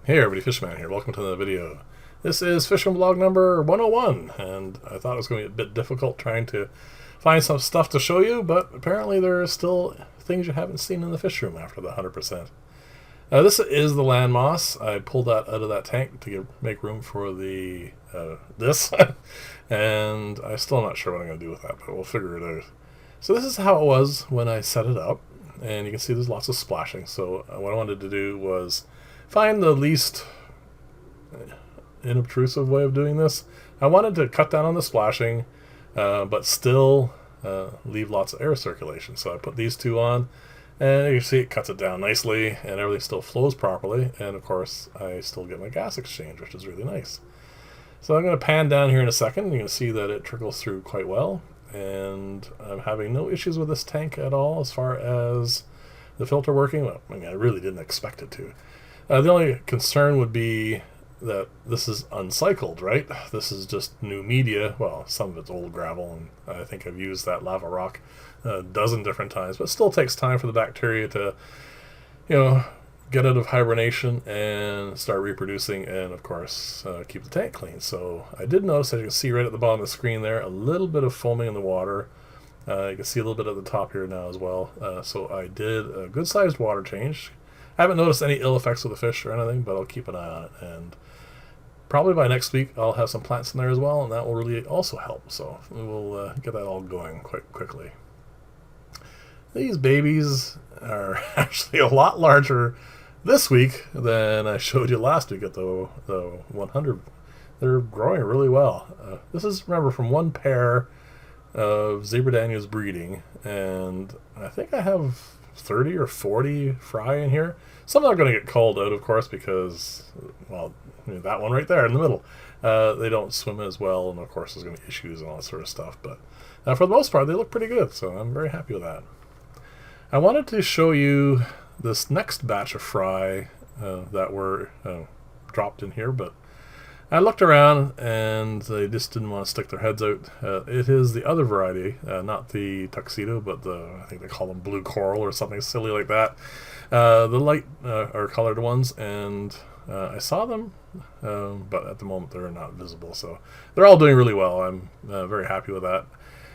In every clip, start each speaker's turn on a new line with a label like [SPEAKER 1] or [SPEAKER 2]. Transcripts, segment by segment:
[SPEAKER 1] Hey everybody, Fishman here. Welcome to the video. This is Fishing Blog number 101, and I thought it was going to be a bit difficult trying to find some stuff to show you, but apparently there are still things you haven't seen in the fish room after the 100%. This is the land moss. I pulled that out of that tank to make room for the this, and I'm still not sure what I'm going to do with that, but we'll figure it out. So this is how it was when I set it up, and you can see there's lots of splashing. So what I wanted to do was find the least inobtrusive way of doing this. I wanted to cut down on the splashing, but still leave lots of air circulation. So I put these two on, and you see it cuts it down nicely, and everything still flows properly. And of course, I still get my gas exchange, which is really nice. So I'm going to pan down here in a second. You can see that it trickles through quite well, and I'm having no issues with this tank at all as far as the filter working. Well, I mean, I really didn't expect it to. The only concern would be that this is uncycled, right? This is just new media. Well, some of it's old gravel, and I think I've used that lava rock a dozen different times, but it still takes time for the bacteria to, get out of hibernation and start reproducing, and of course, keep the tank clean. So I did notice, as you can see right at the bottom of the screen there, a little bit of foaming in the water. You can see a little bit at the top here now as well. So I did a good-sized water change. I haven't noticed any ill effects with the fish or anything, but I'll keep an eye on it. And probably by next week, I'll have some plants in there as well, and that will really also help. So we will get that all going quite quickly. These babies are actually a lot larger this week than I showed you last week at the 100. They're growing really well. This is, remember, from one pair of Zebra Daniels breeding, and I think I have 30 or 40 fry in here. Some are going to get called out, of course, because, well, that one right there in the middle, they don't swim as well, and of course there's going to be issues and all that sort of stuff. But for the most part, they look pretty good, so I'm very happy with that. I wanted to show you this next batch of fry that were dropped in here, but I looked around and they just didn't want to stick their heads out. It is the other variety, not the tuxedo, but I think they call them blue coral or something silly like that. The light or colored ones, and I saw them, but at the moment they're not visible. So they're all doing really well. I'm very happy with that,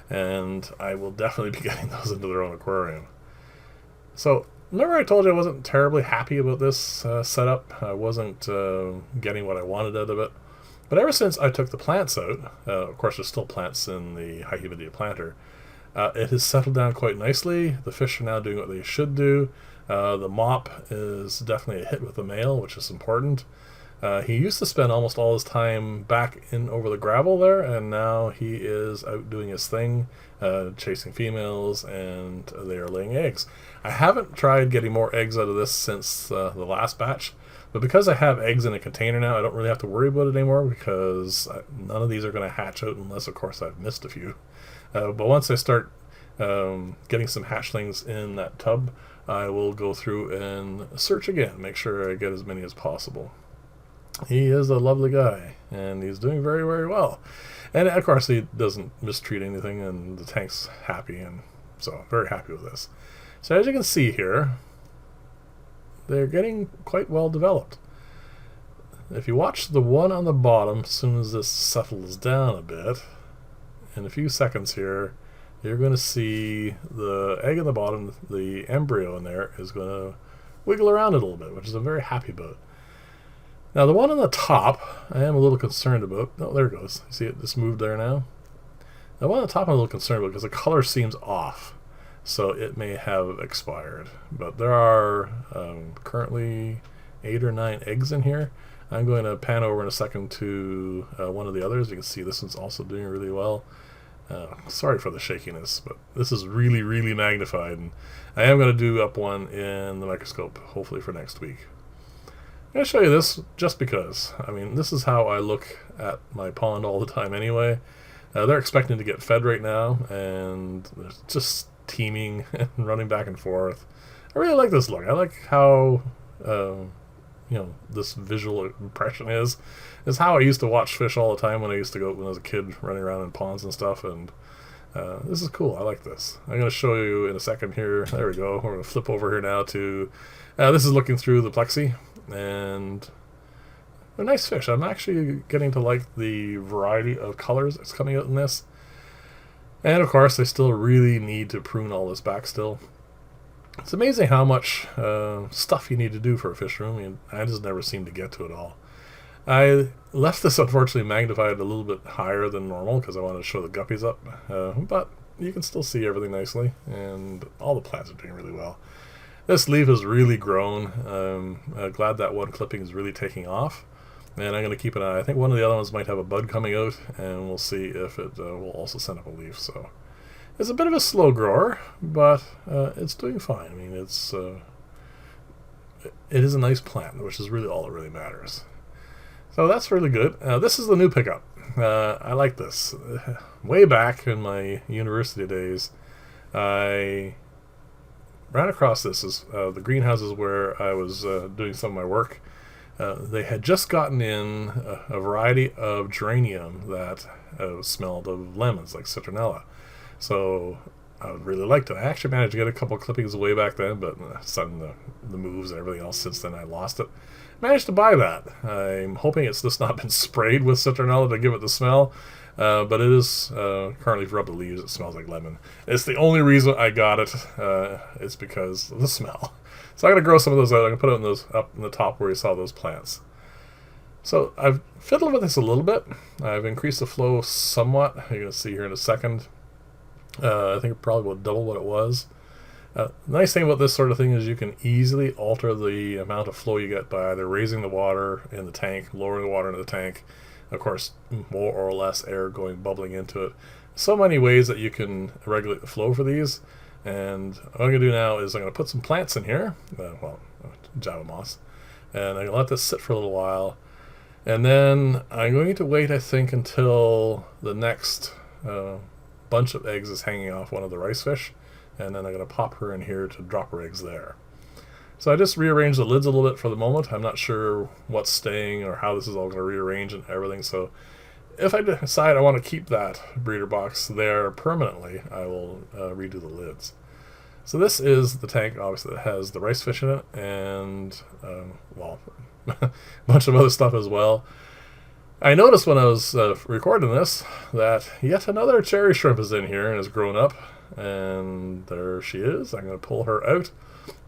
[SPEAKER 1] and I will definitely be getting those into their own aquarium. So remember I told you I wasn't terribly happy about this setup. I wasn't getting what I wanted out of it. But ever since I took the plants out, of course there's still plants in the high humidity planter, it has settled down quite nicely. The fish are now doing what they should do. The mop is definitely a hit with the male, which is important. He used to spend almost all his time back in over the gravel there, and now he is out doing his thing, chasing females, and they are laying eggs. I haven't tried getting more eggs out of this since the last batch, but because I have eggs in a container now, I don't really have to worry about it anymore, because none of these are going to hatch out unless, of course, I've missed a few. But once I start getting some hatchlings in that tub, I will go through and search again, make sure I get as many as possible. He is a lovely guy, and he's doing very, very well. And of course, he doesn't mistreat anything, and the tank's happy, and so very happy with this. So as you can see here, they're getting quite well developed. If you watch the one on the bottom, as soon as this settles down a bit, in a few seconds here, you're going to see the egg in the bottom, the embryo in there, is going to wiggle around a little bit, which is I'm very happy about. Now the one on the top, I am a little concerned about. Oh, there it goes. See it just moved there now? The one on the top I'm a little concerned about because the color seems off. So it may have expired. But there are currently 8 or 9 eggs in here. I'm going to pan over in a second to one of the others. You can see this one's also doing really well. Sorry for the shakiness, but this is really, really magnified. And I am going to do up one in the microscope, hopefully for next week. I'm going to show you this just because. I mean, this is how I look at my pond all the time anyway. They're expecting to get fed right now, and they're just teeming and running back and forth. I really like this look. I like how, this visual impression is how I used to watch fish all the time when I used to go when I was a kid running around in ponds and stuff, and this is cool. I like this. I'm going to show you in a second here. There we go. We're going to flip over here now to, this is looking through the plexi, and they're nice fish. I'm actually getting to like the variety of colors that's coming out in this. And of course, they still really need to prune all this back still. It's amazing how much stuff you need to do for a fish room. I mean, I just never seem to get to it all. I left this unfortunately magnified a little bit higher than normal because I wanted to show the guppies up. But you can still see everything nicely, and all the plants are doing really well. This leaf has really grown. I'm glad that one clipping is really taking off. And I'm going to keep an eye. I think one of the other ones might have a bud coming out, and we'll see if it will also send up a leaf. So it's a bit of a slow grower, but it's doing fine. I mean, it is a nice plant, which is really all that really matters. So that's really good. This is the new pickup. I like this. Way back in my university days, I ran across this as the greenhouses where I was doing some of my work. They had just gotten in a variety of geranium that smelled of lemons, like citronella. So I really liked it. I actually managed to get a couple of clippings way back then, but suddenly the moves and everything else since then, I lost it. Managed to buy that. I'm hoping it's just not been sprayed with citronella to give it the smell, but it is currently, if you rub the leaves, it smells like lemon. It's the only reason I got it. It's because of the smell. So I'm going to grow some of those out. I'm going to put it in those up in the top where you saw those plants. So I've fiddled with this a little bit. I've increased the flow somewhat. You're going to see here in a second. I think it probably will double what it was. The nice thing about this sort of thing is you can easily alter the amount of flow you get by either raising the water in the tank, lowering the water into the tank, of course more or less air bubbling into it. So many ways that you can regulate the flow for these. And what I'm going to do now is I'm going to put some plants in here, Java moss, and I'm going to let this sit for a little while. And then I'm going to wait, I think, until the next bunch of eggs is hanging off one of the rice fish. And then I'm going to pop her in here to drop her eggs there. So I just rearranged the lids a little bit for the moment. I'm not sure what's staying or how this is all going to rearrange and everything. So if I decide I want to keep that breeder box there permanently, I will redo the lids. So this is the tank, obviously, that has the rice fish in it and, a bunch of other stuff as well. I noticed when I was recording this that yet another cherry shrimp is in here and has grown up. And there she is. I'm going to pull her out.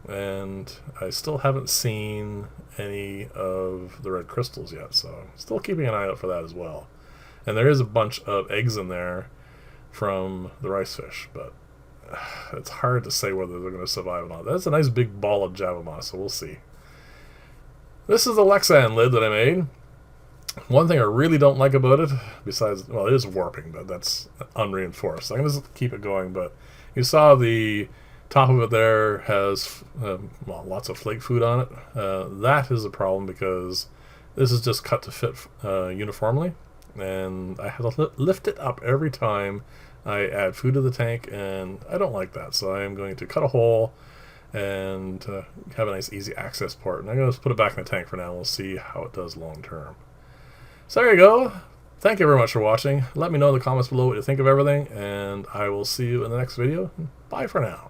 [SPEAKER 1] And I still haven't seen any of the red crystals yet, so I'm still keeping an eye out for that as well. And there is a bunch of eggs in there from the rice fish, but it's hard to say whether they're going to survive or not. That's a nice big ball of Java moss, so we'll see. This is the Lexan lid that I made. One thing I really don't like about it, besides, well, it is warping, but that's unreinforced. I'm going to just keep it going, but you saw the top of it there has lots of flake food on it. That is a problem because this is just cut to fit uniformly, and I have to lift it up every time I add food to the tank, and I don't like that. So I am going to cut a hole and have a nice easy access port. And I'm going to put it back in the tank for now, and we'll see how it does long term. So there you go. Thank you very much for watching. Let me know in the comments below what you think of everything, and I will see you in the next video. Bye for now.